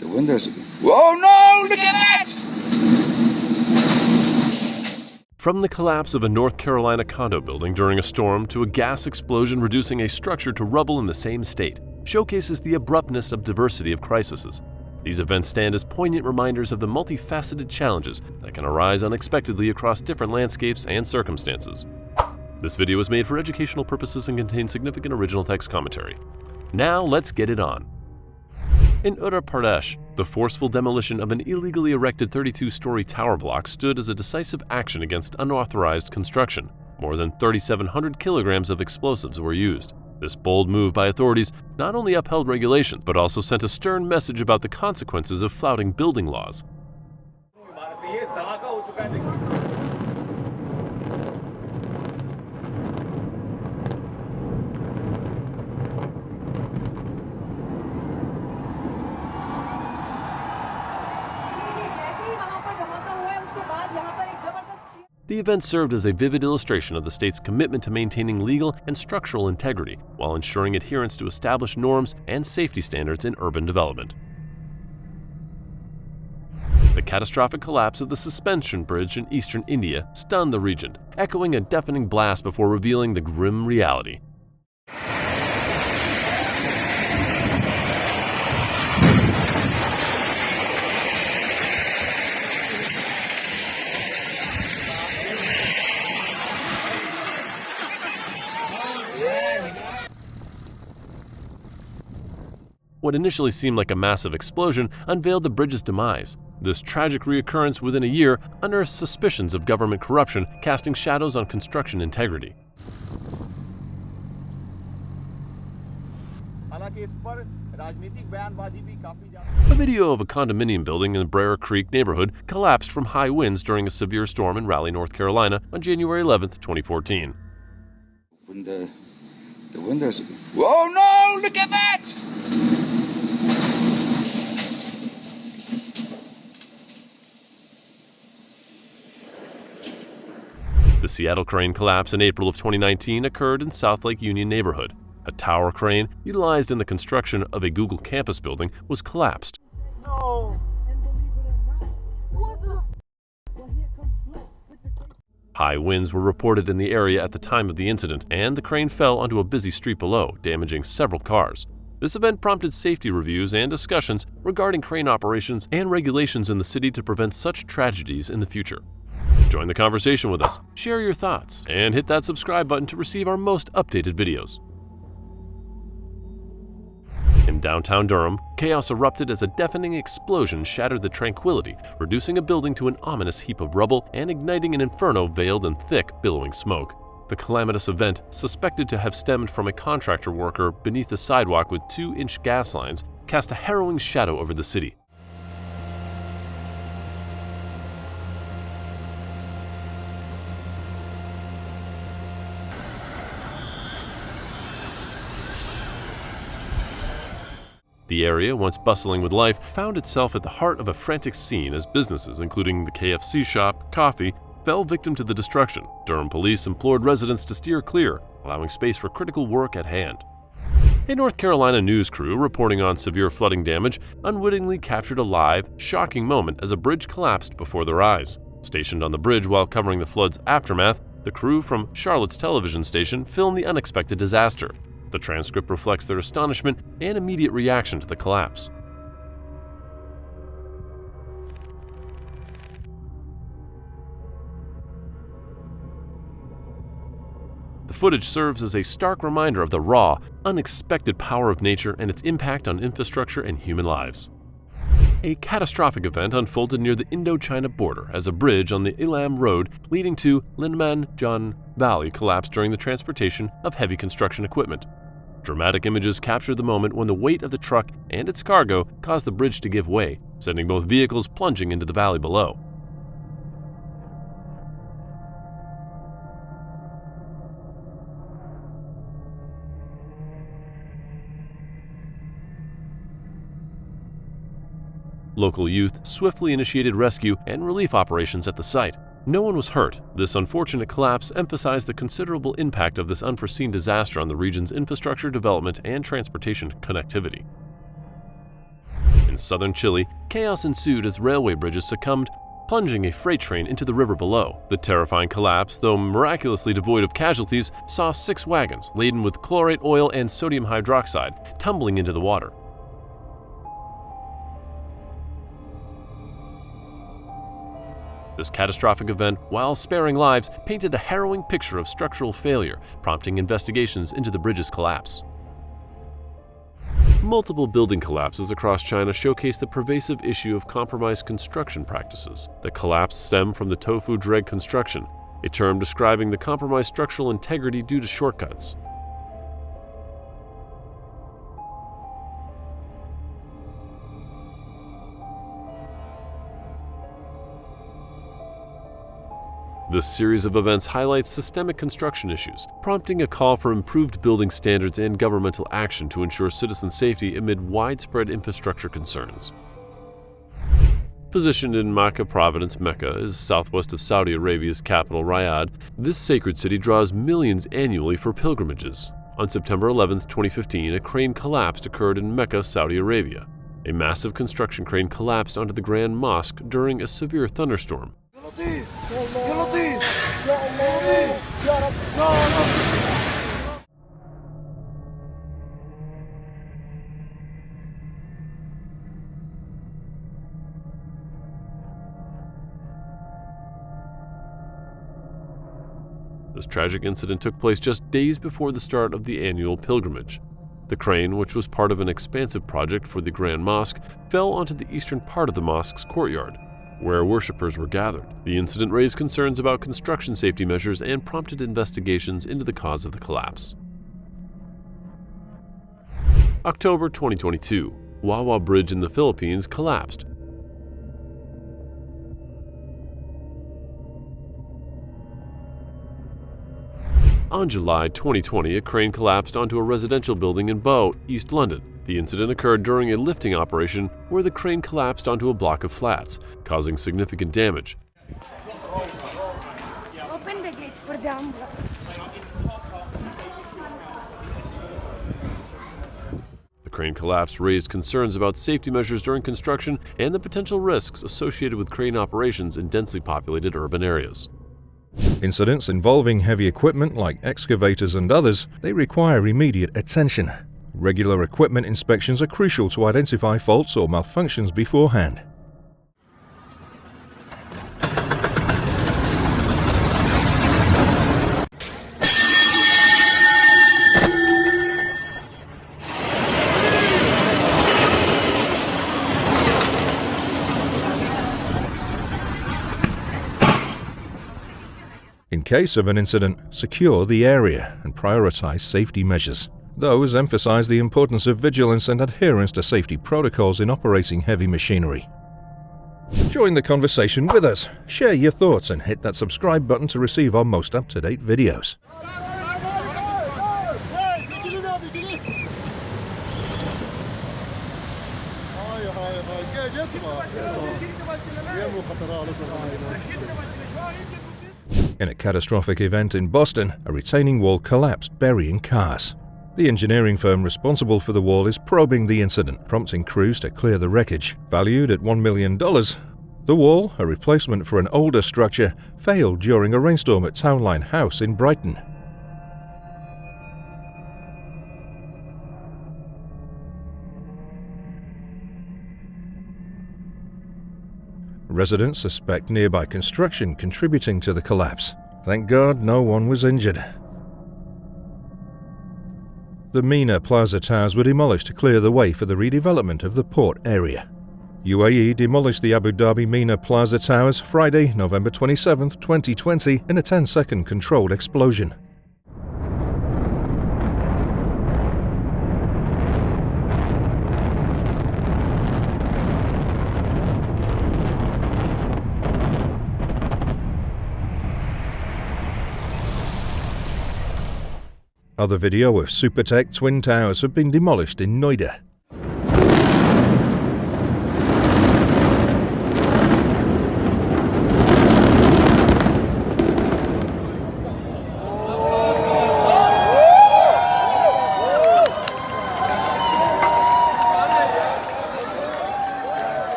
The windows. Whoa, no! Look at that! From the collapse of a North Carolina condo building during a storm to a gas explosion reducing a structure to rubble in the same state, showcases the abruptness of diversity of crises. These events stand as poignant reminders of the multifaceted challenges that can arise unexpectedly across different landscapes and circumstances. This video was made for educational purposes and contains significant original text commentary. Now let's get it on. In Uttar Pradesh, the forceful demolition of an illegally erected 32-story tower block stood as a decisive action against unauthorized construction. More than 3,700 kilograms of explosives were used. This bold move by authorities not only upheld regulations, but also sent a stern message about the consequences of flouting building laws. The event served as a vivid illustration of the state's commitment to maintaining legal and structural integrity while ensuring adherence to established norms and safety standards in urban development. The catastrophic collapse of the suspension bridge in eastern India stunned the region, echoing a deafening blast before revealing the grim reality. What initially seemed like a massive explosion unveiled the bridge's demise. This tragic reoccurrence within a year unearthed suspicions of government corruption, casting shadows on construction integrity. A video of a condominium building in the Brer Creek neighborhood collapsed from high winds during a severe storm in Raleigh, North Carolina on January 11, 2014. When the windows. Whoa, no! Look at that! The Seattle crane collapse in April of 2019 occurred in South Lake Union neighborhood. A tower crane utilized in the construction of a Google campus building was collapsed. No, and believe it or not, what the? Well, here comes Flip with the High winds were reported in the area at the time of the incident, and the crane fell onto a busy street below, damaging several cars. This event prompted safety reviews and discussions regarding crane operations and regulations in the city to prevent such tragedies in the future. Join the conversation with us, share your thoughts, and hit that subscribe button to receive our most updated videos. In downtown Durham, chaos erupted as a deafening explosion shattered the tranquility, reducing a building to an ominous heap of rubble and igniting an inferno veiled in thick, billowing smoke. The calamitous event, suspected to have stemmed from a contractor worker beneath the sidewalk with 2-inch gas lines, cast a harrowing shadow over the city. The area, once bustling with life, found itself at the heart of a frantic scene as businesses, including the KFC shop, Coffee, fell victim to the destruction. Durham police implored residents to steer clear, allowing space for critical work at hand. A North Carolina news crew reporting on severe flooding damage unwittingly captured a live, shocking moment as a bridge collapsed before their eyes. Stationed on the bridge while covering the flood's aftermath, the crew from Charlotte's television station filmed the unexpected disaster. The transcript reflects their astonishment and immediate reaction to the collapse. The footage serves as a stark reminder of the raw, unexpected power of nature and its impact on infrastructure and human lives. A catastrophic event unfolded near the Indo-China border as a bridge on the Ilam Road leading to Linmanjan Valley collapsed during the transportation of heavy construction equipment. Dramatic images captured the moment when the weight of the truck and its cargo caused the bridge to give way, sending both vehicles plunging into the valley below. Local youth swiftly initiated rescue and relief operations at the site. No one was hurt. This unfortunate collapse emphasized the considerable impact of this unforeseen disaster on the region's infrastructure development and transportation connectivity. In southern Chile, chaos ensued as railway bridges succumbed, plunging a freight train into the river below. The terrifying collapse, though miraculously devoid of casualties, saw 6 wagons laden with chlorate oil and sodium hydroxide tumbling into the water. This catastrophic event, while sparing lives, painted a harrowing picture of structural failure, prompting investigations into the bridge's collapse. Multiple building collapses across China showcase the pervasive issue of compromised construction practices. The collapse stemmed from the tofu dreg construction, a term describing the compromised structural integrity due to shortcuts. This series of events highlights systemic construction issues, prompting a call for improved building standards and governmental action to ensure citizen safety amid widespread infrastructure concerns. Positioned in Makkah Province, Mecca is southwest of Saudi Arabia's capital, Riyadh. This sacred city draws millions annually for pilgrimages. On September 11, 2015, a crane collapse occurred in Mecca, Saudi Arabia. A massive construction crane collapsed onto the Grand Mosque during a severe thunderstorm. This tragic incident took place just days before the start of the annual pilgrimage. The crane, which was part of an expansive project for the Grand Mosque, fell onto the eastern part of the mosque's courtyard, where worshippers were gathered. The incident raised concerns about construction safety measures and prompted investigations into the cause of the collapse. October 2022, Wawa Bridge in the Philippines collapsed. On July 2020, a crane collapsed onto a residential building in Bow, East London. The incident occurred during a lifting operation where the crane collapsed onto a block of flats, causing significant damage. Open the gate for them. The crane collapse raised concerns about safety measures during construction and the potential risks associated with crane operations in densely populated urban areas. Incidents involving heavy equipment like excavators and others, they require immediate attention. Regular equipment inspections are crucial to identify faults or malfunctions beforehand. In case of an incident, secure the area and prioritize safety measures. Those emphasize the importance of vigilance and adherence to safety protocols in operating heavy machinery. Join the conversation with us, share your thoughts and hit that subscribe button to receive our most up-to-date videos. In a catastrophic event in Boston, a retaining wall collapsed, burying cars. The engineering firm responsible for the wall is probing the incident, prompting crews to clear the wreckage. Valued at $1 million, the wall, a replacement for an older structure, failed during a rainstorm at Townline House in Brighton. Residents suspect nearby construction contributing to the collapse. Thank God no one was injured. The MENA Plaza towers were demolished to clear the way for the redevelopment of the port area. UAE demolished the Abu Dhabi MENA Plaza towers Friday, November 27, 2020 in a 10-second controlled explosion. Other video of Supertech Twin Towers have been demolished in Noida.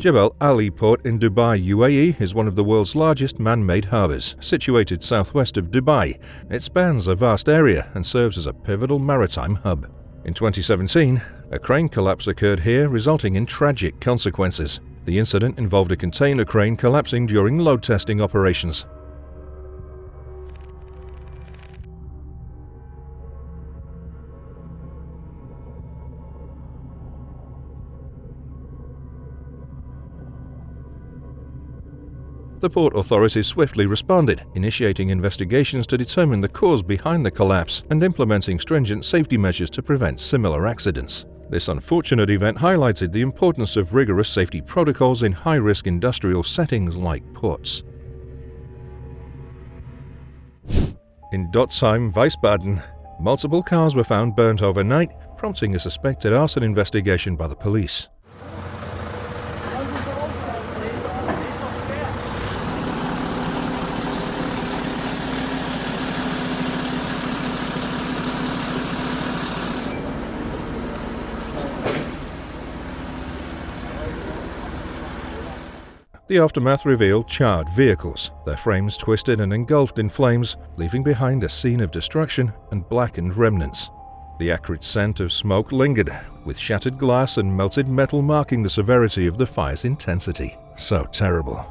Jebel Ali Port in Dubai, UAE is one of the world's largest man-made harbours, situated southwest of Dubai. It spans a vast area and serves as a pivotal maritime hub. In 2017, a crane collapse occurred here, resulting in tragic consequences. The incident involved a container crane collapsing during load testing operations. The port authorities swiftly responded, initiating investigations to determine the cause behind the collapse and implementing stringent safety measures to prevent similar accidents. This unfortunate event highlighted the importance of rigorous safety protocols in high-risk industrial settings like ports. In Dotzheim, Wiesbaden, multiple cars were found burnt overnight, prompting a suspected arson investigation by the police. The aftermath revealed charred vehicles, their frames twisted and engulfed in flames, leaving behind a scene of destruction and blackened remnants. The acrid scent of smoke lingered, with shattered glass and melted metal marking the severity of the fire's intensity. So terrible.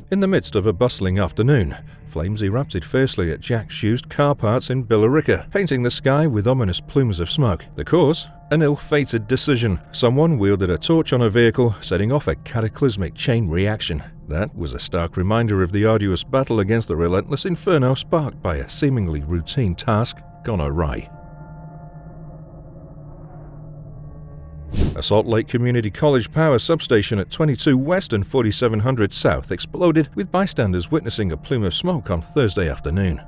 In the midst of a bustling afternoon, flames erupted fiercely at Jack's used car parts in Billerica, painting the sky with ominous plumes of smoke. The cause? An ill-fated decision. Someone wielded a torch on a vehicle, setting off a cataclysmic chain reaction. That was a stark reminder of the arduous battle against the relentless inferno sparked by a seemingly routine task gone awry. A Salt Lake Community College power substation at 22 West and 4700 South exploded, with bystanders witnessing a plume of smoke on Thursday afternoon.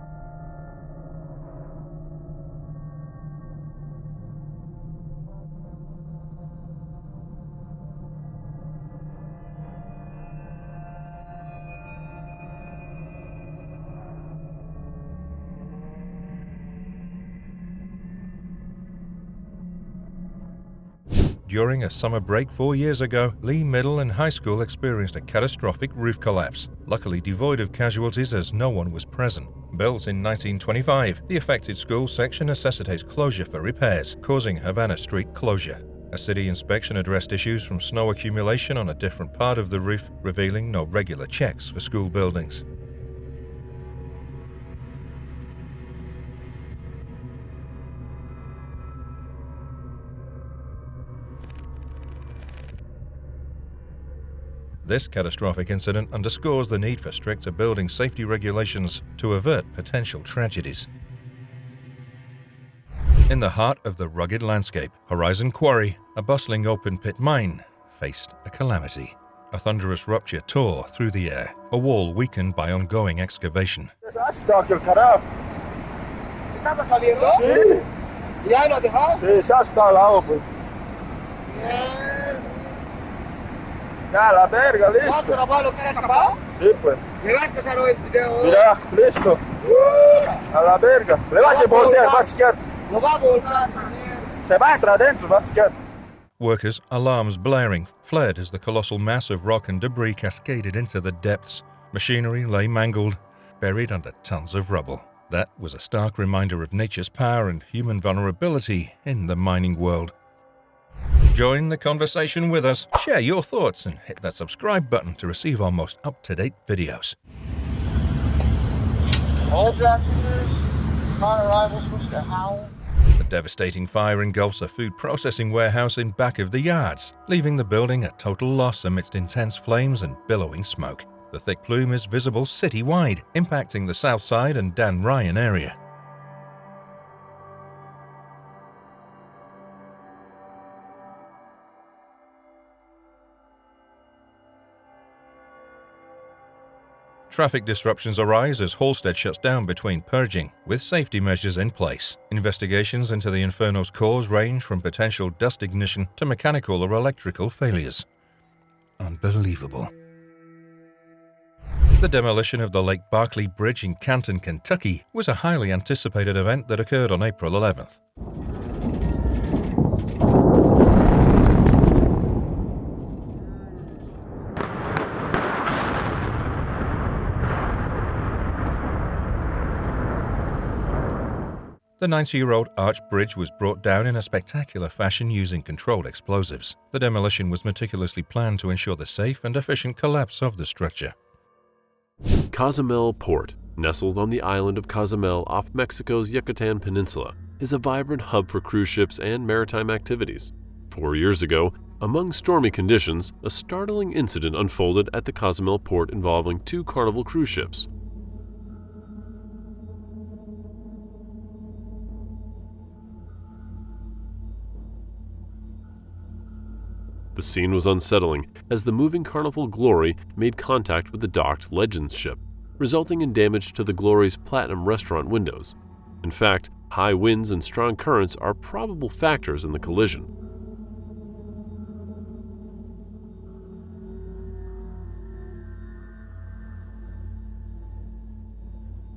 During a summer break 4 years ago, Lee Middle and High School experienced a catastrophic roof collapse, luckily devoid of casualties as no one was present. Built in 1925, the affected school section necessitates closure for repairs, causing Havana Street closure. A city inspection addressed issues from snow accumulation on a different part of the roof, revealing no regular checks for school buildings. This catastrophic incident underscores the need for stricter building safety regulations to avert potential tragedies. In the heart of the rugged landscape, Horizon Quarry, a bustling open-pit mine, faced a calamity. A thunderous rupture tore through the air, a wall weakened by ongoing excavation. Ya, la verga, listo. Sí, pues. ¿Me vas a pasar hoy el video? Mira, listo. A la verga. Le vas a voltear, va a chequear. No va a voltar, se va a entrar dentro, va a chequear. Workers, alarms blaring, fled as the colossal mass of rock and debris cascaded into the depths. Machinery lay mangled, buried under tons of rubble. That was a stark reminder of nature's power and human vulnerability in the mining world. Join the conversation with us, share your thoughts, and hit that subscribe button to receive our most up-to-date videos. All passengers, car arrivals, push the howl. The devastating fire engulfs a food processing warehouse in back of the yards, leaving the building a total loss amidst intense flames and billowing smoke. The thick plume is visible city-wide, impacting the South Side and Dan Ryan area. Traffic disruptions arise as Halstead shuts down between purging, with safety measures in place. Investigations into the inferno's cause range from potential dust ignition to mechanical or electrical failures. Unbelievable. The demolition of the Lake Barkley Bridge in Canton, Kentucky was a highly anticipated event that occurred on April 11th. The 90-year-old arch bridge was brought down in a spectacular fashion using controlled explosives. The demolition was meticulously planned to ensure the safe and efficient collapse of the structure. Cozumel Port, nestled on the island of Cozumel off Mexico's Yucatan Peninsula, is a vibrant hub for cruise ships and maritime activities. 4 years ago, among stormy conditions, a startling incident unfolded at the Cozumel port involving 2 Carnival cruise ships. The scene was unsettling as the moving Carnival Glory made contact with the docked Legends ship, resulting in damage to the Glory's Platinum restaurant windows. In fact, high winds and strong currents are probable factors in the collision.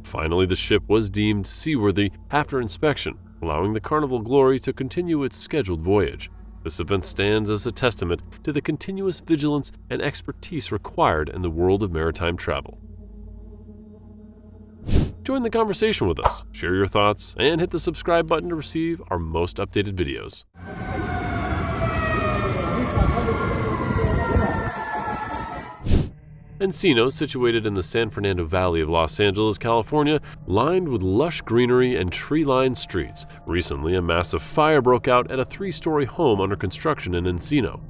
Finally, the ship was deemed seaworthy after inspection, allowing the Carnival Glory to continue its scheduled voyage. This event stands as a testament to the continuous vigilance and expertise required in the world of maritime travel. Join the conversation with us, share your thoughts, and hit the subscribe button to receive our most updated videos. Encino, situated in the San Fernando Valley of Los Angeles, California, lined with lush greenery and tree-lined streets. Recently, a massive fire broke out at a 3-story home under construction in Encino.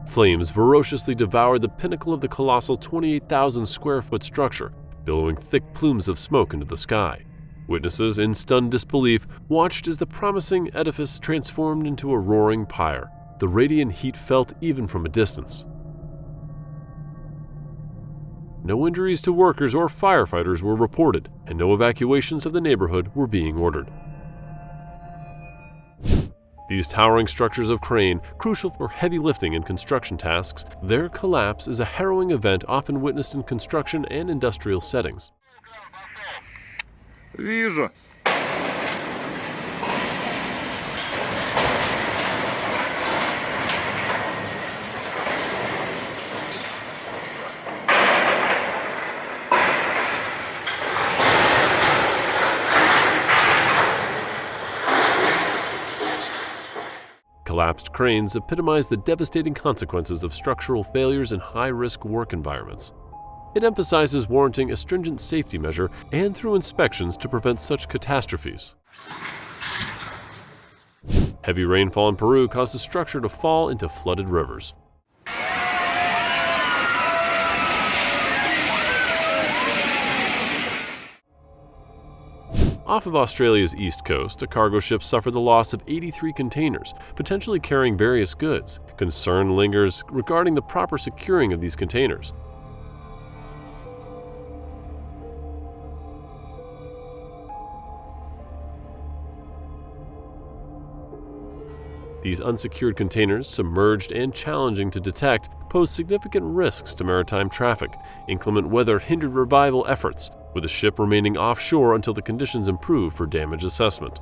Flames ferociously devoured the pinnacle of the colossal 28,000-square-foot structure, billowing thick plumes of smoke into the sky. Witnesses, in stunned disbelief, watched as the promising edifice transformed into a roaring pyre, the radiant heat felt even from a distance. No injuries to workers or firefighters were reported, and no evacuations of the neighborhood were being ordered. These towering structures of crane, crucial for heavy lifting and construction tasks, their collapse is a harrowing event often witnessed in construction and industrial settings. Вижу. Collapsed cranes epitomize the devastating consequences of structural failures in high-risk work environments. It emphasizes warranting a stringent safety measure and through inspections to prevent such catastrophes. Heavy rainfall in Peru caused the structure to fall into flooded rivers. Off of Australia's east coast, a cargo ship suffered the loss of 83 containers, potentially carrying various goods. Concern lingers regarding the proper securing of these containers. These unsecured containers, submerged and challenging to detect, pose significant risks to maritime traffic. Inclement weather hindered revival efforts, with the ship remaining offshore until the conditions improve for damage assessment.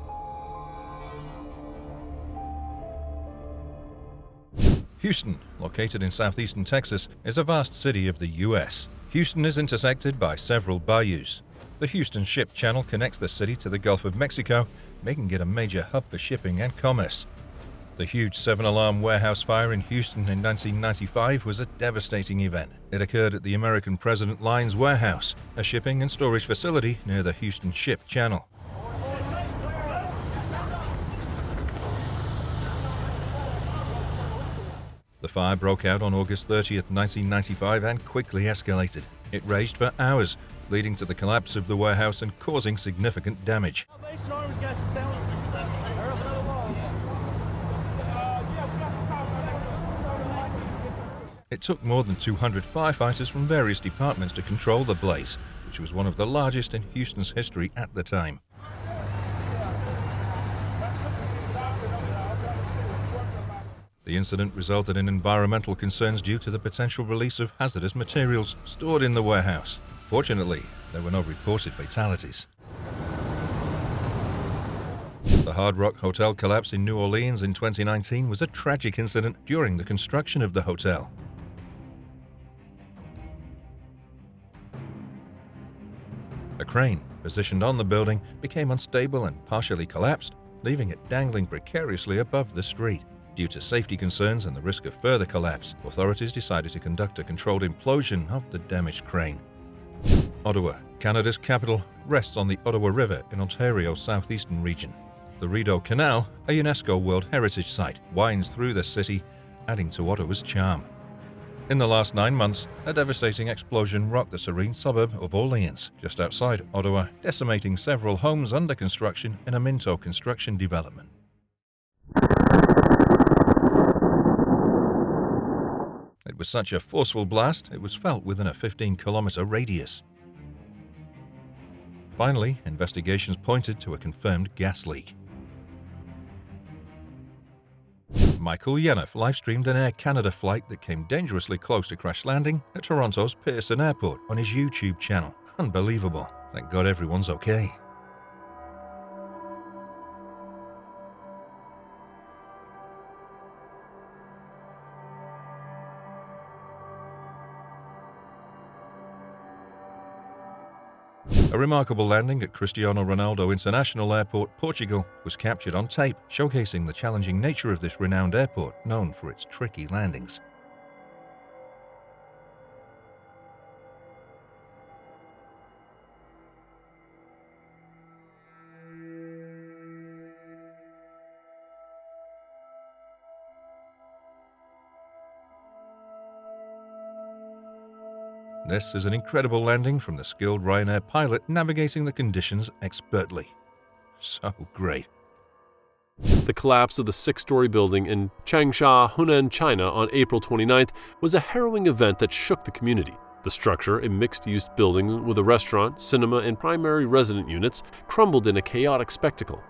Houston, located in southeastern Texas, is a vast city of the U.S. Houston is intersected by several bayous. The Houston Ship Channel connects the city to the Gulf of Mexico, making it a major hub for shipping and commerce. The huge 7-alarm warehouse fire in Houston in 1995 was a devastating event. It occurred at the American President Line's warehouse, a shipping and storage facility near the Houston Ship Channel. The fire broke out on August 30th, 1995 and quickly escalated. It raged for hours, leading to the collapse of the warehouse and causing significant damage. It took more than 200 firefighters from various departments to control the blaze, which was one of the largest in Houston's history at the time. The incident resulted in environmental concerns due to the potential release of hazardous materials stored in the warehouse. Fortunately, there were no reported fatalities. The Hard Rock Hotel collapse in New Orleans in 2019 was a tragic incident during the construction of the hotel. A crane, positioned on the building, became unstable and partially collapsed, leaving it dangling precariously above the street. Due to safety concerns and the risk of further collapse, authorities decided to conduct a controlled implosion of the damaged crane. Ottawa, Canada's capital, rests on the Ottawa River in Ontario's southeastern region. The Rideau Canal, a UNESCO World Heritage Site, winds through the city, adding to Ottawa's charm. In the last 9 months, a devastating explosion rocked the serene suburb of Orleans, just outside Ottawa, decimating several homes under construction in a Minto construction development. It was such a forceful blast, it was felt within a 15-kilometer radius. Finally, investigations pointed to a confirmed gas leak. Michael Yenneff live-streamed an Air Canada flight that came dangerously close to crash landing at Toronto's Pearson Airport on his YouTube channel. Unbelievable. Thank God everyone's okay. A remarkable landing at Cristiano Ronaldo International Airport, Portugal, was captured on tape, showcasing the challenging nature of this renowned airport, known for its tricky landings. This is an incredible landing from the skilled Ryanair pilot navigating the conditions expertly. So great. The collapse of the 6-story building in Changsha, Hunan, China on April 29th was a harrowing event that shook the community. The structure, a mixed-use building with a restaurant, cinema, and primary resident units, crumbled in a chaotic spectacle.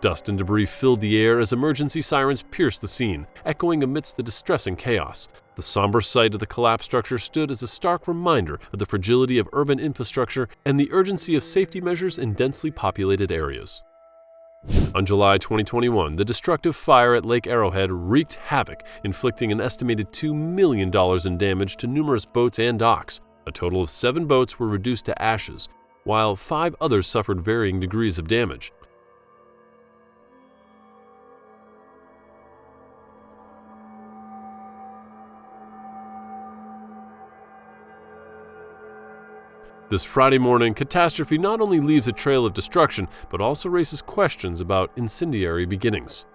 Dust and debris filled the air as emergency sirens pierced the scene, echoing amidst the distressing chaos. The somber sight of the collapsed structure stood as a stark reminder of the fragility of urban infrastructure and the urgency of safety measures in densely populated areas. On July 2021, the destructive fire at Lake Arrowhead wreaked havoc, inflicting an estimated $2 million in damage to numerous boats and docks. A total of 7 boats were reduced to ashes, while 5 others suffered varying degrees of damage. This Friday morning, Catastrophe not only leaves a trail of destruction, but also raises questions about incendiary beginnings.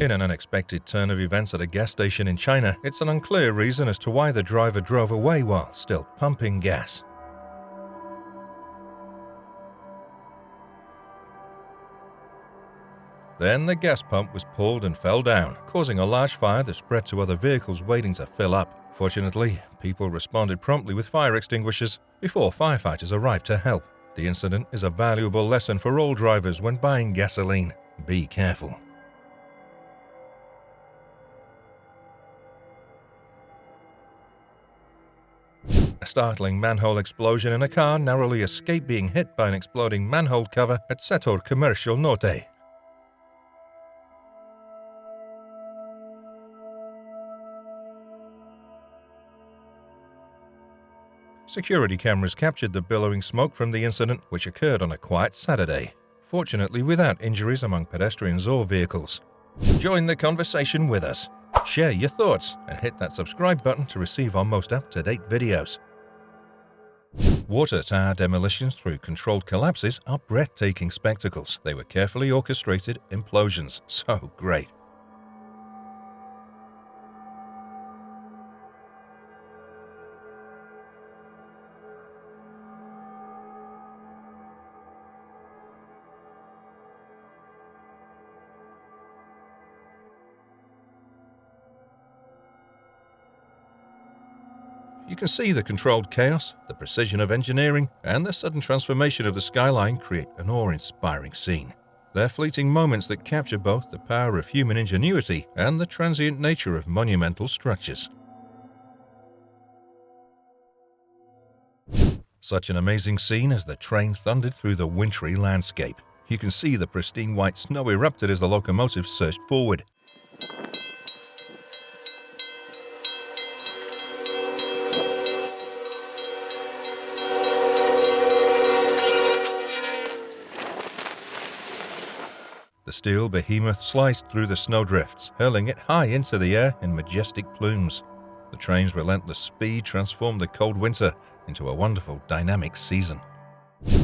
In an unexpected turn of events at a gas station in China, it's an unclear reason as to why the driver drove away while still pumping gas. Then the gas pump was pulled and fell down, causing a large fire that spread to other vehicles waiting to fill up. Fortunately, people responded promptly with fire extinguishers before firefighters arrived to help. The incident is a valuable lesson for all drivers when buying gasoline. Be careful. A startling manhole explosion in a car narrowly escaped being hit by an exploding manhole cover at Sector Comercial Norte. Security cameras captured the billowing smoke from the incident, which occurred on a quiet Saturday, fortunately without injuries among pedestrians or vehicles. Join the conversation with us. Share your thoughts and hit that subscribe button to receive our most up-to-date videos. Water tower demolitions through controlled collapses are breathtaking spectacles. They were carefully orchestrated implosions. So great. You can see the controlled chaos, the precision of engineering, and the sudden transformation of the skyline create an awe-inspiring scene. They're fleeting moments that capture both the power of human ingenuity and the transient nature of monumental structures. Such an amazing scene as the train thundered through the wintry landscape. You can see the pristine white snow erupted as the locomotive surged forward. The steel behemoth sliced through the snowdrifts, hurling it high into the air in majestic plumes. The train's relentless speed transformed the cold winter into a wonderful, dynamic season.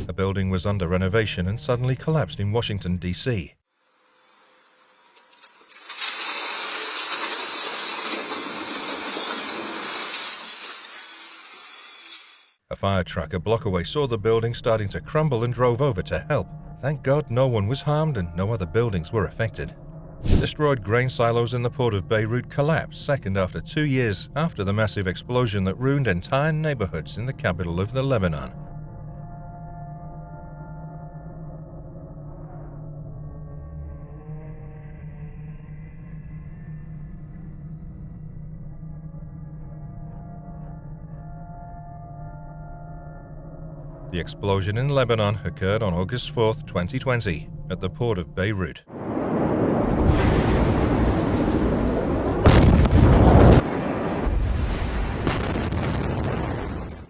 A building was under renovation and suddenly collapsed in Washington, D.C. A fire truck a block away saw the building starting to crumble and drove over to help. Thank God no one was harmed and no other buildings were affected. Destroyed grain silos in the port of Beirut collapsed second after 2 years after the massive explosion that ruined entire neighborhoods in the capital of the Lebanon. The explosion in Lebanon occurred on August 4, 2020, at the port of Beirut.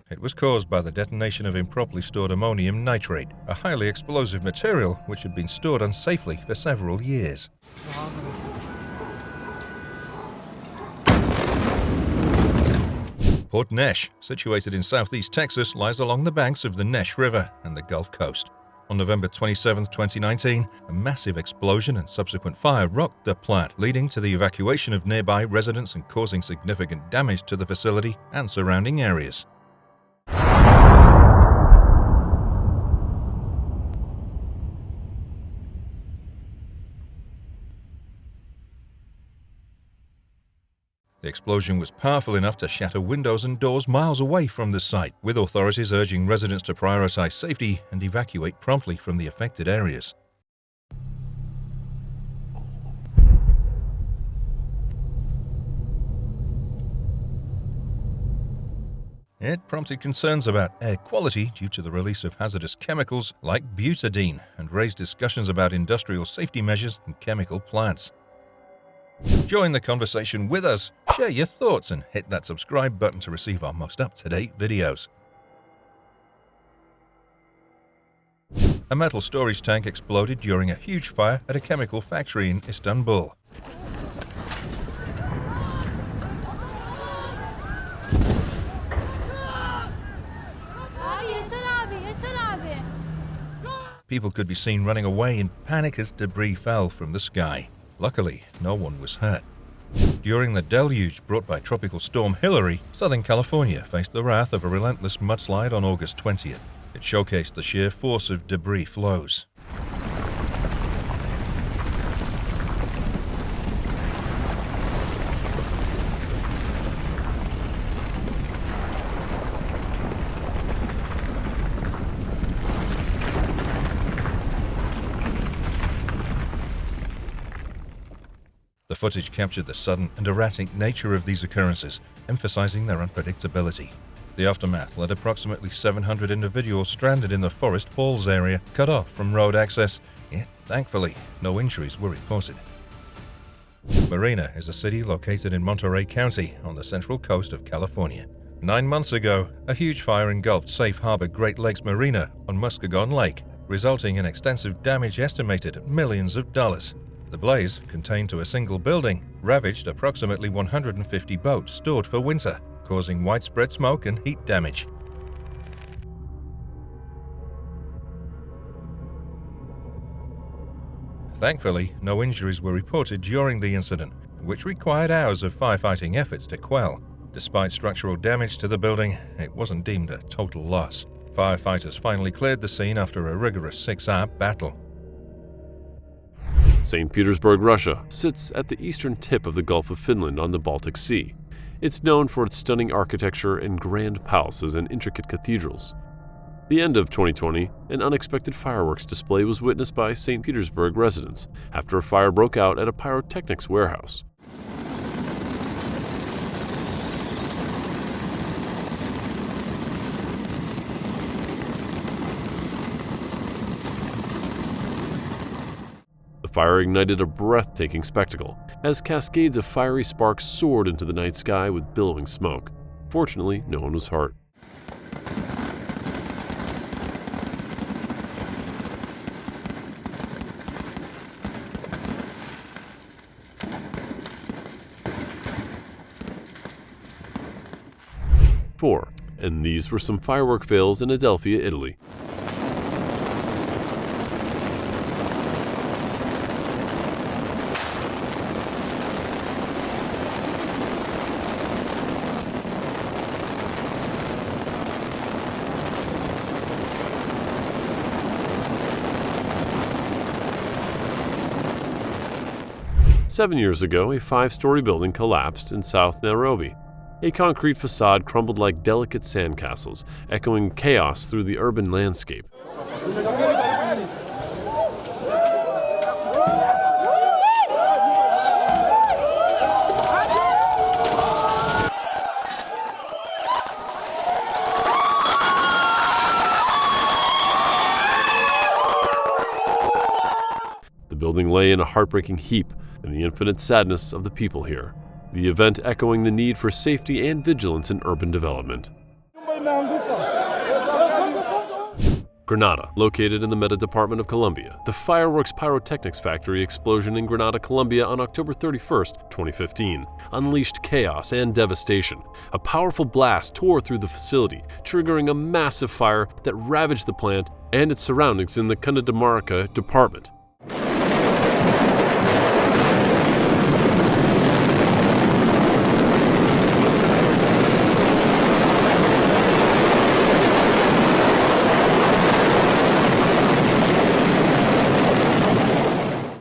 It was caused by the detonation of improperly stored ammonium nitrate, a highly explosive material which had been stored unsafely for several years. Port Nesh, situated in southeast Texas, lies along the banks of the Nesh River and the Gulf Coast. On November 27, 2019, a massive explosion and subsequent fire rocked the plant, leading to the evacuation of nearby residents and causing significant damage to the facility and surrounding areas. The explosion was powerful enough to shatter windows and doors miles away from the site, with authorities urging residents to prioritize safety and evacuate promptly from the affected areas. It prompted concerns about air quality due to the release of hazardous chemicals like butadiene and raised discussions about industrial safety measures in chemical plants. Join the conversation with us, share your thoughts, and hit that subscribe button to receive our most up-to-date videos. A metal storage tank exploded during a huge fire at a chemical factory in Istanbul. People could be seen running away in panic as debris fell from the sky. Luckily, no one was hurt. During the deluge brought by Tropical Storm Hillary, Southern California faced the wrath of a relentless mudslide on August 20th. It showcased the sheer force of debris flows. The footage captured the sudden and erratic nature of these occurrences, emphasizing their unpredictability. The aftermath led approximately 700 individuals stranded in the Forest Falls area, cut off from road access, yet thankfully no injuries were reported. Marina is a city located in Monterey County on the central coast of California. 9 months ago, a huge fire engulfed Safe Harbor Great Lakes Marina on Muskegon Lake, resulting in extensive damage estimated at millions of dollars. The blaze, contained to a single building, ravaged approximately 150 boats stored for winter, causing widespread smoke and heat damage. Thankfully, no injuries were reported during the incident, which required hours of firefighting efforts to quell. Despite structural damage to the building, it wasn't deemed a total loss. Firefighters finally cleared the scene after a rigorous 6-hour battle. St. Petersburg, Russia, sits at the eastern tip of the Gulf of Finland on the Baltic Sea. It's known for its stunning architecture and grand palaces and intricate cathedrals. The end of 2020, an unexpected fireworks display was witnessed by St. Petersburg residents after a fire broke out at a pyrotechnics warehouse. fire ignited a breathtaking spectacle as cascades of fiery sparks soared into the night sky with billowing smoke. Fortunately, no one was hurt. And these were some firework fails in Adelphi, Italy. Seven years ago, a 5-story building collapsed in South Nairobi. A concrete facade crumbled like delicate sandcastles, echoing chaos through the urban landscape. The building lay in a heartbreaking heap in the infinite sadness of the people here. The event echoing the need for safety and vigilance in urban development. Grenada, located in the Meta Department of Colombia, the fireworks pyrotechnics factory explosion in Grenada, Colombia on October 31, 2015, unleashed chaos and devastation. A powerful blast tore through the facility, triggering a massive fire that ravaged the plant and its surroundings in the Cundinamarca department.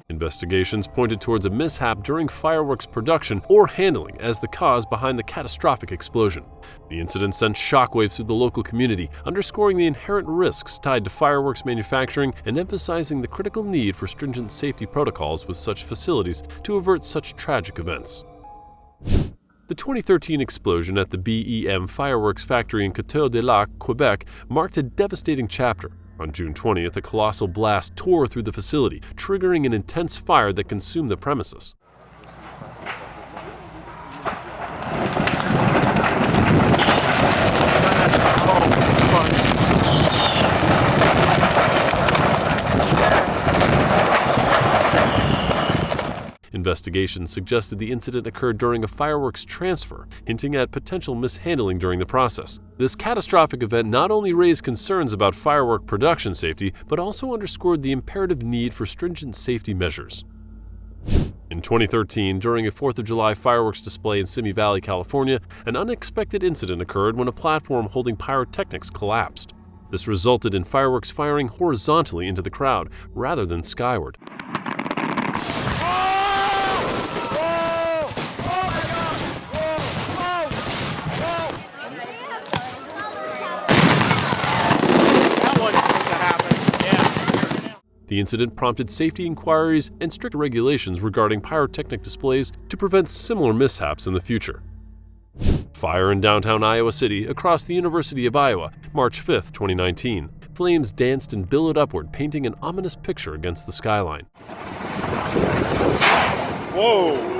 Investigations pointed towards a mishap during fireworks production or handling as the cause behind the catastrophic explosion. The incident sent shockwaves through the local community, underscoring the inherent risks tied to fireworks manufacturing and emphasizing the critical need for stringent safety protocols with such facilities to avert such tragic events. The 2013 explosion at the BEM fireworks factory in Coteau-de-Lac, Quebec, marked a devastating chapter. On June 20th, a colossal blast tore through the facility, triggering an intense fire that consumed the premises. Investigations suggested the incident occurred during a fireworks transfer, hinting at potential mishandling during the process. This catastrophic event not only raised concerns about firework production safety, but also underscored the imperative need for stringent safety measures. In 2013, during a 4th of July fireworks display in Simi Valley, California, an unexpected incident occurred when a platform holding pyrotechnics collapsed. This resulted in fireworks firing horizontally into the crowd rather than skyward. The incident prompted safety inquiries and strict regulations regarding pyrotechnic displays to prevent similar mishaps in the future. Fire in downtown Iowa City across the University of Iowa, March 5, 2019. Flames danced and billowed upward, painting an ominous picture against the skyline. Whoa!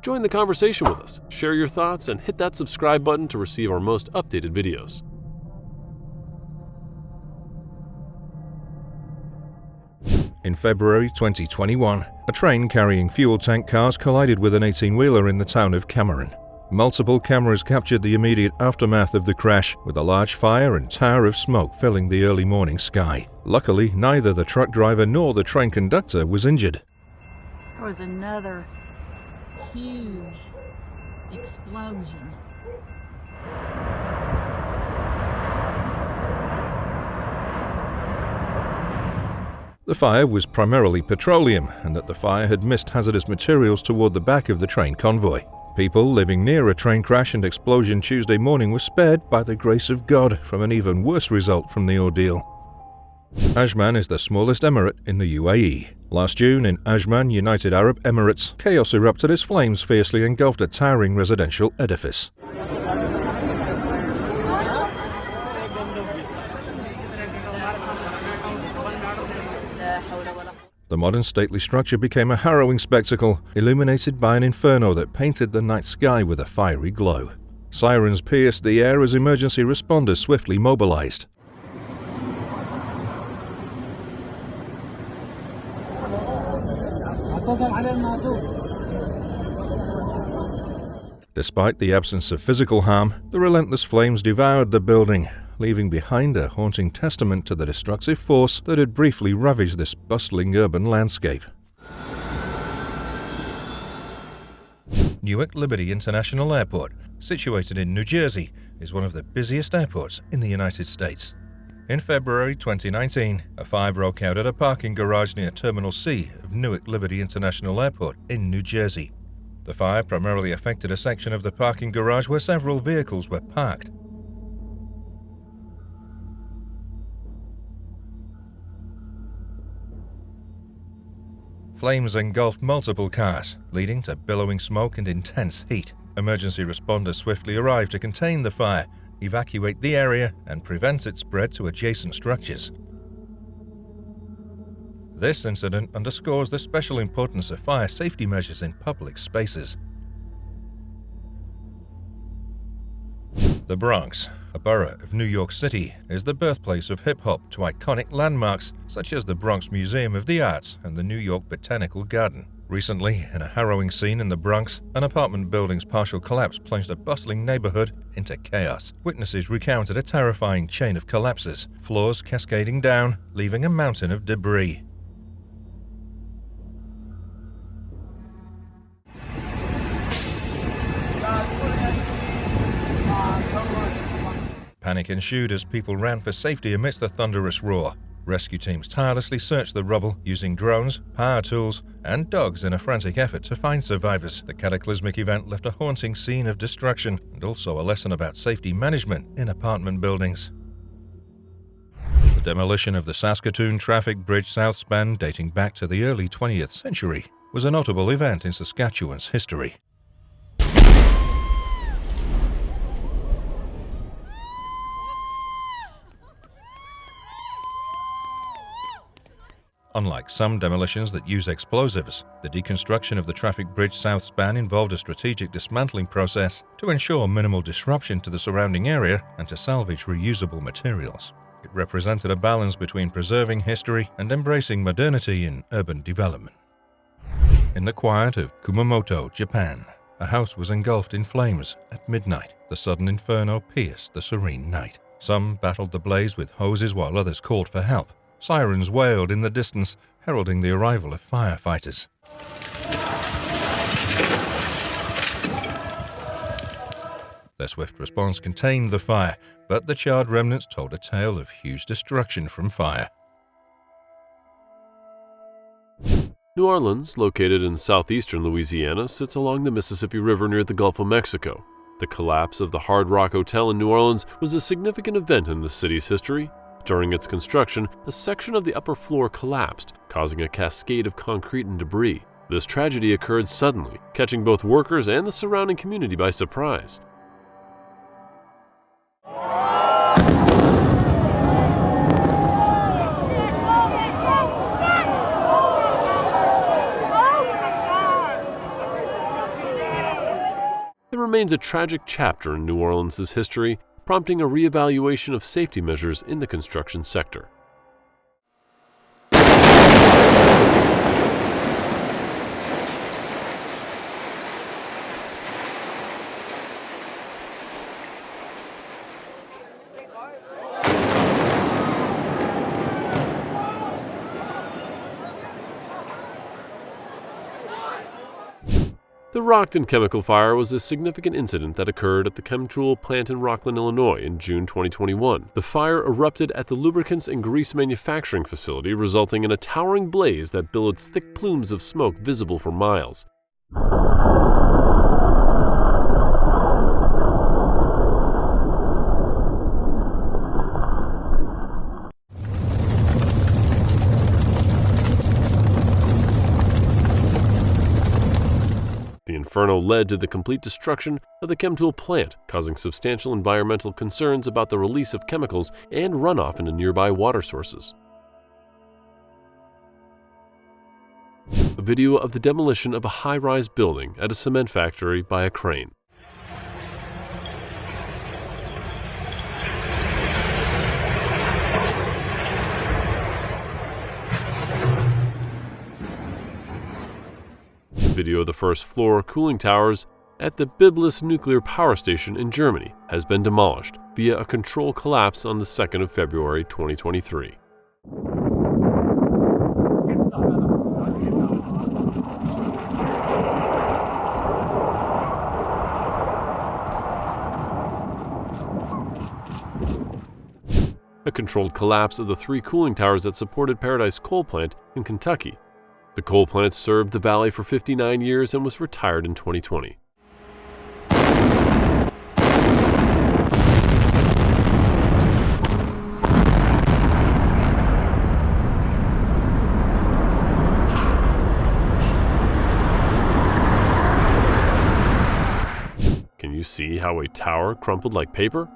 Join the conversation with us, share your thoughts, and hit that subscribe button to receive our most updated videos. In February 2021, a train carrying fuel tank cars collided with an 18-wheeler in the town of Cameron. Multiple cameras captured the immediate aftermath of the crash, with a large fire and tower of smoke filling the early morning sky. Luckily, neither the truck driver nor the train conductor was injured. There was another huge explosion. The fire was primarily petroleum, and that the fire had missed hazardous materials toward the back of the train convoy. People living near a train crash and explosion Tuesday morning were spared by the grace of God from an even worse result from the ordeal. Ajman is the smallest emirate in the UAE. Last June, in Ajman, United Arab Emirates, chaos erupted as flames fiercely engulfed a towering residential edifice. The modern stately structure became a harrowing spectacle, illuminated by an inferno that painted the night sky with a fiery glow. Sirens pierced the air as emergency responders swiftly mobilized. Despite the absence of physical harm, the relentless flames devoured the building, leaving behind a haunting testament to the destructive force that had briefly ravaged this bustling urban landscape. Newark Liberty International Airport, situated in New Jersey, is one of the busiest airports in the United States. In February 2019, a fire broke out at a parking garage near Terminal C of Newark Liberty International Airport in New Jersey. The fire primarily affected a section of the parking garage where several vehicles were parked. Flames engulfed multiple cars, leading to billowing smoke and intense heat. Emergency responders swiftly arrived to contain the fire, evacuate the area, and prevent its spread to adjacent structures. This incident underscores the special importance of fire safety measures in public spaces. The Bronx, a borough of New York City, is the birthplace of hip-hop to iconic landmarks such as the Bronx Museum of the Arts and the New York Botanical Garden. Recently, in a harrowing scene in the Bronx, an apartment building's partial collapse plunged a bustling neighborhood into chaos. Witnesses recounted a terrifying chain of collapses, floors cascading down, leaving a mountain of debris. Panic ensued as people ran for safety amidst the thunderous roar. Rescue teams tirelessly searched the rubble using drones, power tools, and dogs in a frantic effort to find survivors. The cataclysmic event left a haunting scene of destruction and also a lesson about safety management in apartment buildings. The demolition of the Saskatoon Traffic Bridge South span, dating back to the early 20th century, was a notable event in Saskatchewan's history. Unlike some demolitions that use explosives, the deconstruction of the Traffic Bridge South span involved a strategic dismantling process to ensure minimal disruption to the surrounding area and to salvage reusable materials. It represented a balance between preserving history and embracing modernity in urban development. In the quiet of Kumamoto, Japan, a house was engulfed in flames at midnight. The sudden inferno pierced the serene night. Some battled the blaze with hoses while others called for help. Sirens wailed in the distance, heralding the arrival of firefighters. Their swift response contained the fire, but the charred remnants told a tale of huge destruction from fire. New Orleans, located in southeastern Louisiana, sits along the Mississippi River near the Gulf of Mexico. The collapse of the Hard Rock Hotel in New Orleans was a significant event in the city's history. During its construction, a section of the upper floor collapsed, causing a cascade of concrete and debris. This tragedy occurred suddenly, catching both workers and the surrounding community by surprise. It remains a tragic chapter in New Orleans' history, prompting a reevaluation of safety measures in the construction sector. The Rockton chemical fire was a significant incident that occurred at the Chemtool plant in Rockland, Illinois in June 2021. The fire erupted at the lubricants and grease manufacturing facility, resulting in a towering blaze that billowed thick plumes of smoke visible for miles. inferno led to the complete destruction of the chem-tool plant, causing substantial environmental concerns about the release of chemicals and runoff into nearby water sources. A video of the demolition of a high-rise building at a cement factory by a crane. Video of the first floor cooling towers at the Biblis nuclear power station in Germany has been demolished via a controlled collapse on the 2nd of February 2023. A controlled collapse of the 3 cooling towers that supported Paradise Coal Plant in Kentucky. The coal plant served the valley for 59 years and was retired in 2020. Can you see how a tower crumpled like paper?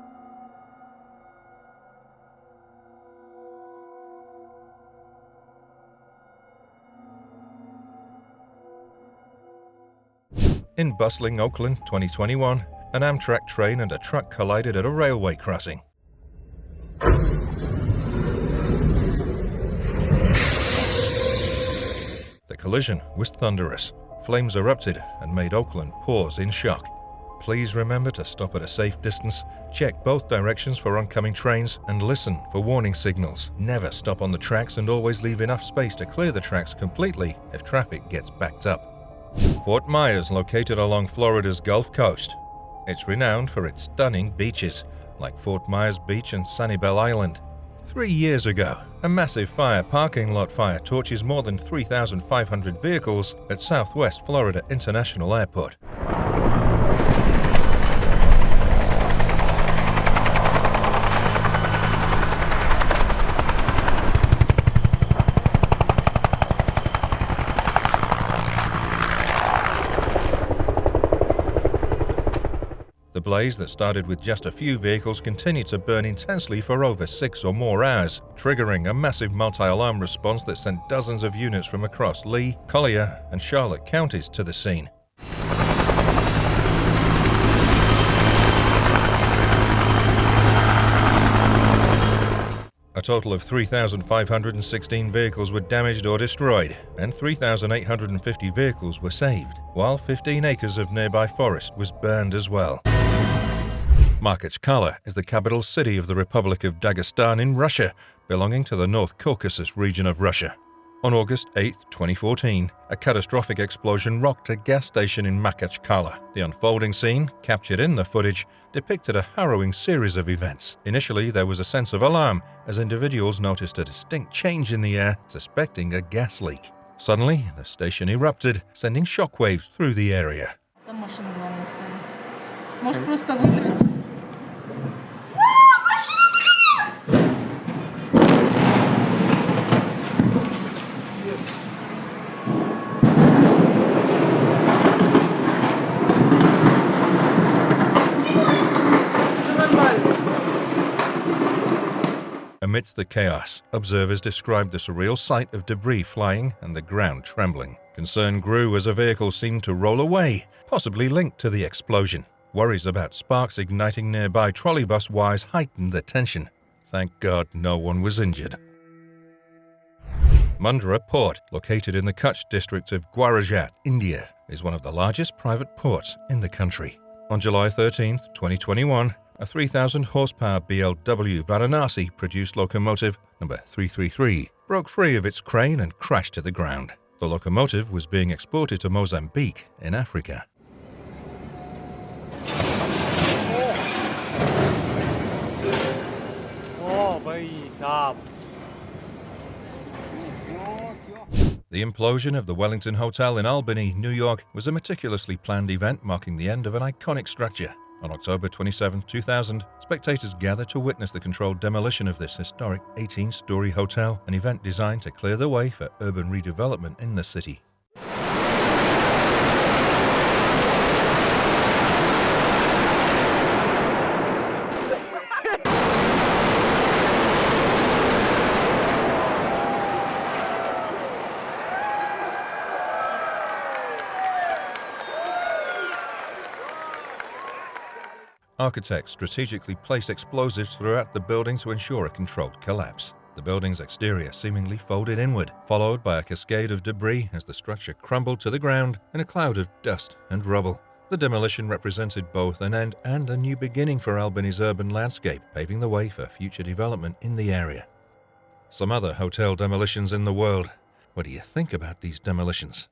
In bustling Oakland, 2021, an Amtrak train and a truck collided at a railway crossing. The collision was thunderous. Flames erupted and made Oakland pause in shock. Please remember to stop at a safe distance, check both directions for oncoming trains, and listen for warning signals. Never stop on the tracks and always leave enough space to clear the tracks completely if traffic gets backed up. Fort Myers, located along Florida's Gulf Coast. It's renowned for its stunning beaches, like Fort Myers Beach and Sanibel Island. 3 years ago, a massive parking lot fire torches more than 3,500 vehicles at Southwest Florida International Airport. The blaze that started with just a few vehicles continued to burn intensely for over 6 or more hours, triggering a massive multi-alarm response that sent dozens of units from across Lee, Collier, and Charlotte counties to the scene. A total of 3,516 vehicles were damaged or destroyed, and 3,850 vehicles were saved, while 15 acres of nearby forest was burned as well. Makhachkala is the capital city of the Republic of Dagestan in Russia, belonging to the North Caucasus region of Russia. On August 8, 2014, a catastrophic explosion rocked a gas station in Makhachkala. The unfolding scene, captured in the footage, depicted a harrowing series of events. Initially, there was a sense of alarm as individuals noticed a distinct change in the air, suspecting a gas leak. Suddenly, the station erupted, sending shockwaves through the area. Amidst the chaos, observers described the surreal sight of debris flying and the ground trembling. Concern grew as a vehicle seemed to roll away, possibly linked to the explosion. Worries about sparks igniting nearby trolleybus wires heightened the tension. Thank God no one was injured. Mundra Port, located in the Kutch district of Gujarat, India, is one of the largest private ports in the country. On July 13, 2021, a 3,000-horsepower BLW Varanasi-produced locomotive, number 333, broke free of its crane and crashed to the ground. The locomotive was being exported to Mozambique in Africa. The implosion of the Wellington Hotel in Albany, New York, was a meticulously planned event marking the end of an iconic structure. On October 27, 2000, spectators gathered to witness the controlled demolition of this historic 18-story hotel, an event designed to clear the way for urban redevelopment in the city. architects strategically placed explosives throughout the building to ensure a controlled collapse. The building's exterior seemingly folded inward, followed by a cascade of debris as the structure crumbled to the ground in a cloud of dust and rubble. The demolition represented both an end and a new beginning for Albany's urban landscape, paving the way for future development in the area. Some other hotel demolitions in the world. What do you think about these demolitions?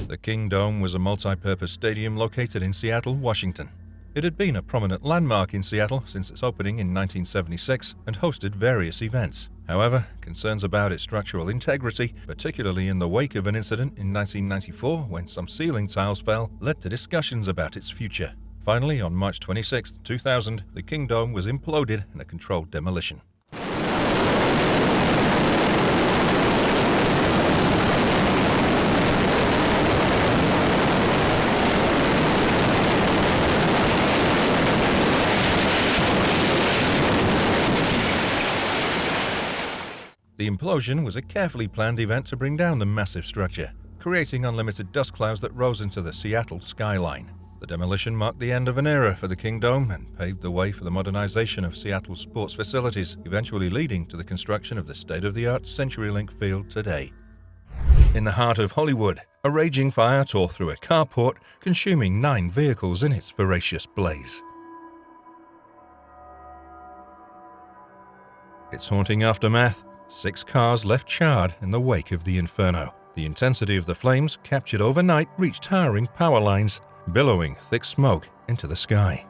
The King Dome was a multi-purpose stadium located in Seattle, Washington. It had been a prominent landmark in Seattle since its opening in 1976 and hosted various events. However, concerns about its structural integrity, particularly in the wake of an incident in 1994 when some ceiling tiles fell, led to discussions about its future. Finally, on March 26, 2000, the King Dome was imploded in a controlled demolition. The implosion was a carefully planned event to bring down the massive structure, creating unlimited dust clouds that rose into the Seattle skyline. The demolition marked the end of an era for the King Dome and paved the way for the modernization of Seattle's sports facilities, eventually leading to the construction of the state-of-the-art CenturyLink field today. In the heart of Hollywood, a raging fire tore through a carport, consuming 9 vehicles in its voracious blaze. Its haunting aftermath: 6 cars left charred in the wake of the inferno. The intensity of the flames, captured overnight, reached towering power lines, billowing thick smoke into the sky.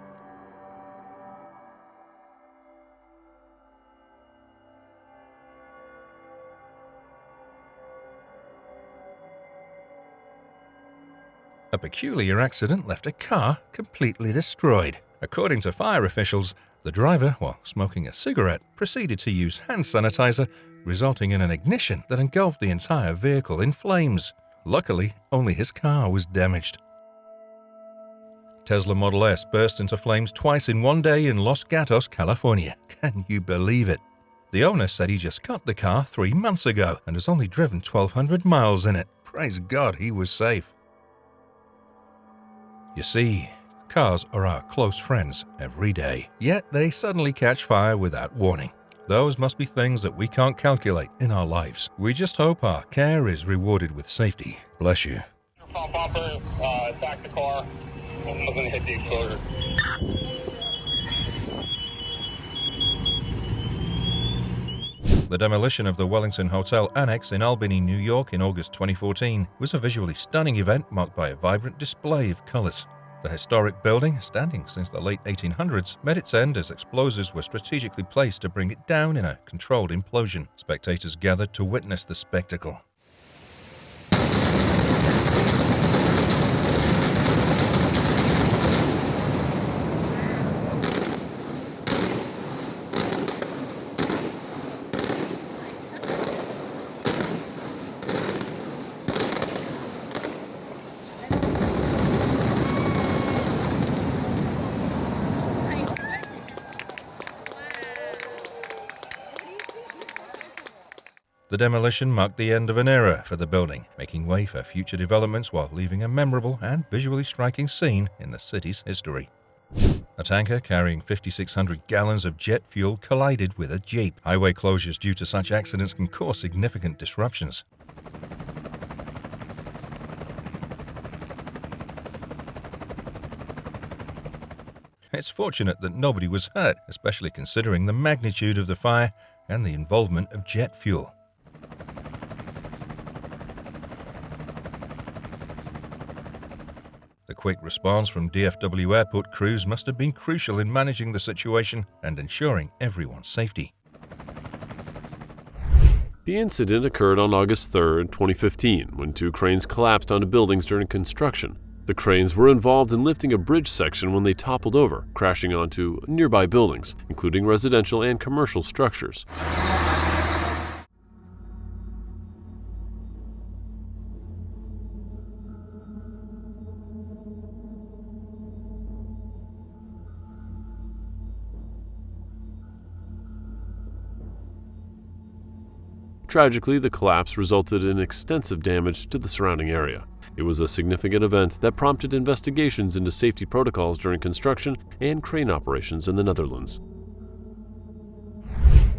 A peculiar accident left a car completely destroyed. According to fire officials, the driver, while smoking a cigarette, proceeded to use hand sanitizer, resulting in an ignition that engulfed the entire vehicle in flames. Luckily, only his car was damaged. Tesla Model S burst into flames twice in one day in Los Gatos, California. Can you believe it? The owner said he just got the car 3 months ago and has only driven 1,200 miles in it. Praise God he was safe. You see, cars are our close friends every day, yet they suddenly catch fire without warning. Those must be things that we can't calculate in our lives. We just hope our care is rewarded with safety. Bless you. Front bumper, back the car. I'm going to hit the exploder. The demolition of the Wellington Hotel Annex in Albany, New York in August 2014 was a visually stunning event marked by a vibrant display of colors. The historic building, standing since the late 1800s, met its end as explosives were strategically placed to bring it down in a controlled implosion. Spectators gathered to witness the spectacle. The demolition marked the end of an era for the building, making way for future developments while leaving a memorable and visually striking scene in the city's history. A tanker carrying 5,600 gallons of jet fuel collided with a Jeep. Highway closures due to such accidents can cause significant disruptions. It's fortunate that nobody was hurt, especially considering the magnitude of the fire and the involvement of jet fuel. The quick response from DFW airport crews must have been crucial in managing the situation and ensuring everyone's safety. The incident occurred on August 3, 2015, when 2 cranes collapsed onto buildings during construction. The cranes were involved in lifting a bridge section when they toppled over, crashing onto nearby buildings, including residential and commercial structures. Tragically, the collapse resulted in extensive damage to the surrounding area. It was a significant event that prompted investigations into safety protocols during construction and crane operations in the Netherlands.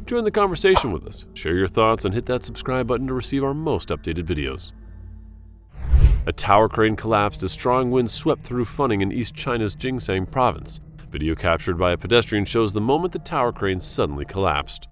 Join the conversation with us, share your thoughts, and hit that subscribe button to receive our most updated videos. A tower crane collapsed as strong winds swept through Funing in East China's Jingshan province. Video captured by a pedestrian shows the moment the tower crane suddenly collapsed.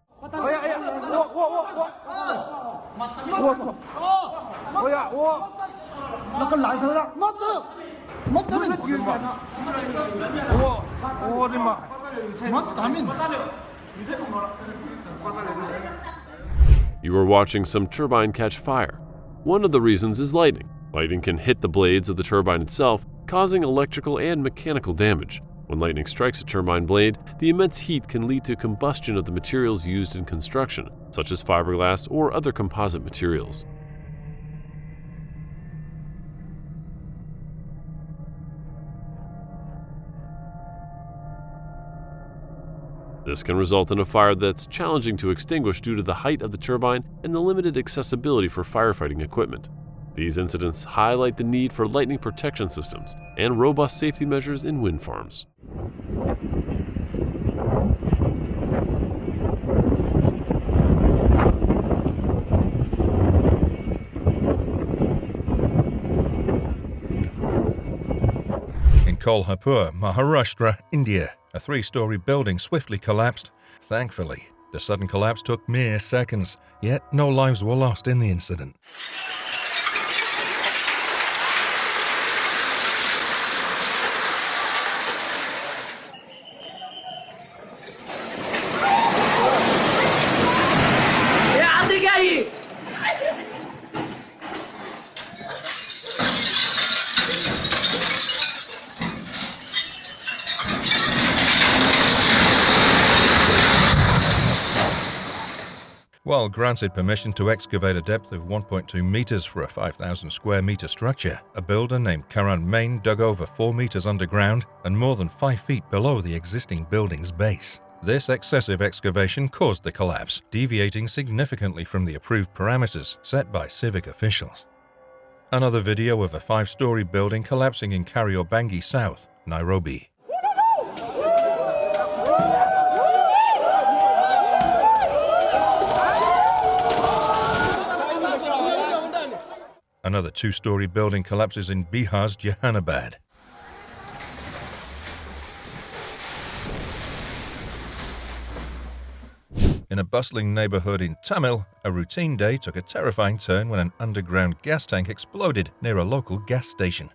You are watching some turbine catch fire. One of the reasons is lightning. Lightning can hit the blades of the turbine itself, causing electrical and mechanical damage. When lightning strikes a turbine blade, the immense heat can lead to combustion of the materials used in construction, such as fiberglass or other composite materials. This can result in a fire that's challenging to extinguish due to the height of the turbine and the limited accessibility for firefighting equipment. These incidents highlight the need for lightning protection systems and robust safety measures in wind farms. In Kolhapur, Maharashtra, India, a three-story building swiftly collapsed. Thankfully, the sudden collapse took mere seconds, yet no lives were lost in the incident. While granted permission to excavate a depth of 1.2 meters for a 5,000 square meter structure, a builder named Karan Main dug over 4 meters underground and more than 5 feet below the existing building's base. This excessive excavation caused the collapse, deviating significantly from the approved parameters set by civic officials. Another video of a 5-story building collapsing in Kariobangi South, Nairobi. Another 2-story building collapses in Bihar's Jehanabad. In a bustling neighborhood in Tamil, a routine day took a terrifying turn when an underground gas tank exploded near a local gas station.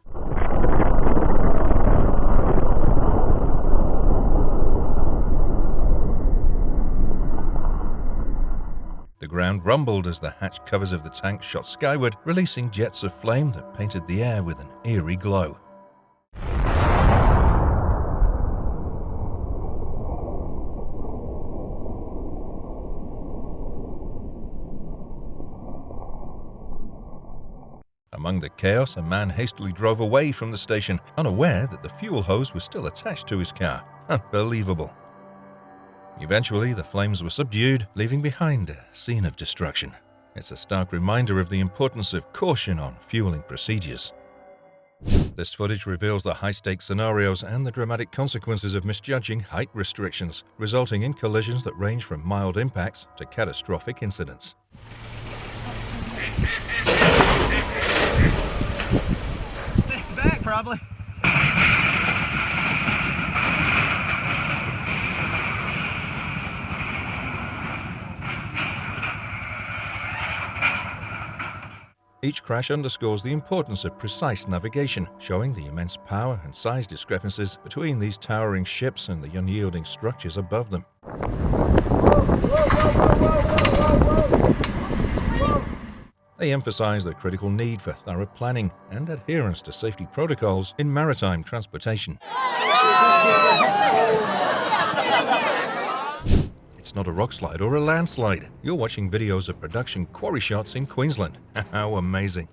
The ground rumbled as the hatch covers of the tank shot skyward, releasing jets of flame that painted the air with an eerie glow. Among the chaos, a man hastily drove away from the station, unaware that the fuel hose was still attached to his car. Unbelievable. Eventually, the flames were subdued, leaving behind a scene of destruction. It's a stark reminder of the importance of caution on fueling procedures. This footage reveals the high-stakes scenarios and the dramatic consequences of misjudging height restrictions, resulting in collisions that range from mild impacts to catastrophic incidents. Back, probably. Each crash underscores the importance of precise navigation, showing the immense power and size discrepancies between these towering ships and the unyielding structures above them. They emphasize the critical need for thorough planning and adherence to safety protocols in maritime transportation. It's not a rock slide or a landslide. You're watching videos of production quarry shots in Queensland. How amazing.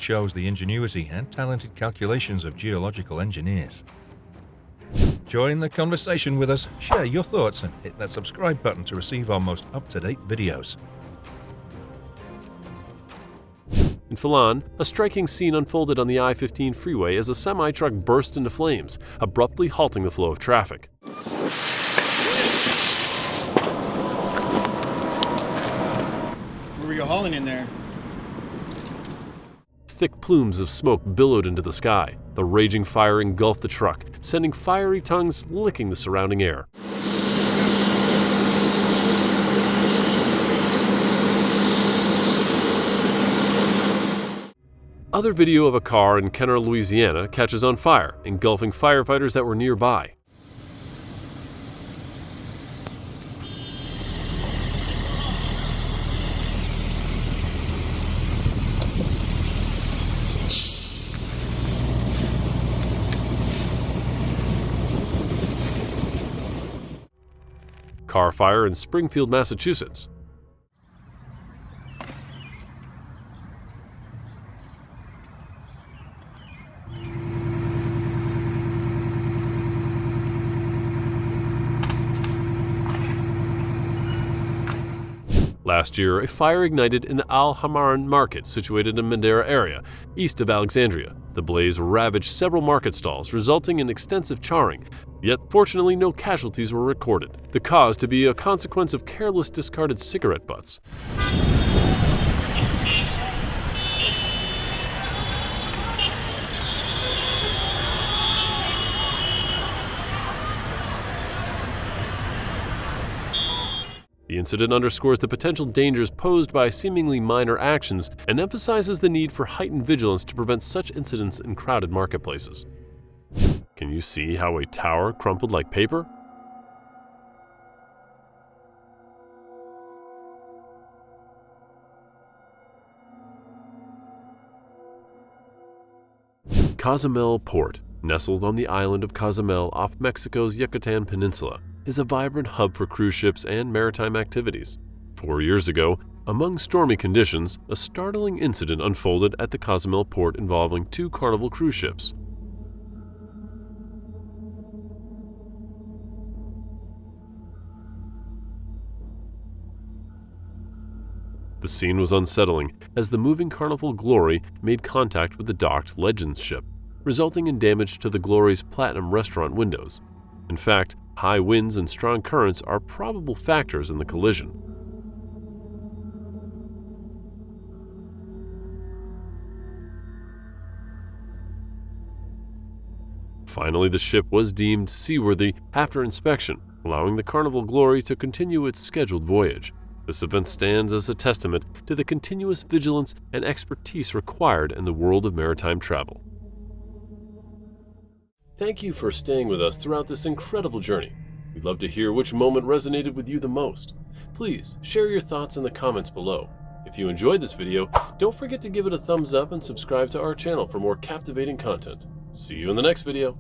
shows the ingenuity and talented calculations of geological engineers. Join the conversation with us, share your thoughts, and hit that subscribe button to receive our most up-to-date videos. In Falan, a striking scene unfolded on the I-15 freeway as a semi-truck burst into flames, abruptly halting the flow of traffic. What were you hauling in there? Thick plumes of smoke billowed into the sky. The raging fire engulfed the truck, sending fiery tongues licking the surrounding air. Other video of a car in Kenner, Louisiana catches on fire, engulfing firefighters that were nearby. Car fire in Springfield, Massachusetts. Last year, a fire ignited in the Al Hamaran market situated in Madeira area, east of Alexandria. The blaze ravaged several market stalls, resulting in extensive charring, yet fortunately no casualties were recorded. The cause to be a consequence of careless discarded cigarette butts. The incident underscores the potential dangers posed by seemingly minor actions and emphasizes the need for heightened vigilance to prevent such incidents in crowded marketplaces. Can you see how a tower crumpled like paper? Cozumel Port, nestled on the island of Cozumel off Mexico's Yucatan Peninsula, is a vibrant hub for cruise ships and maritime activities. 4 years ago, among stormy conditions, a startling incident unfolded at the Cozumel port involving 2 Carnival cruise ships. The scene was unsettling as the moving Carnival Glory made contact with the docked Legends ship, resulting in damage to the Glory's Platinum restaurant windows. In fact, high winds and strong currents are probable factors in the collision. Finally, the ship was deemed seaworthy after inspection, allowing the Carnival Glory to continue its scheduled voyage. This event stands as a testament to the continuous vigilance and expertise required in the world of maritime travel. Thank you for staying with us throughout this incredible journey. We'd love to hear which moment resonated with you the most. Please share your thoughts in the comments below. If you enjoyed this video, don't forget to give it a thumbs up and subscribe to our channel for more captivating content. See you in the next video.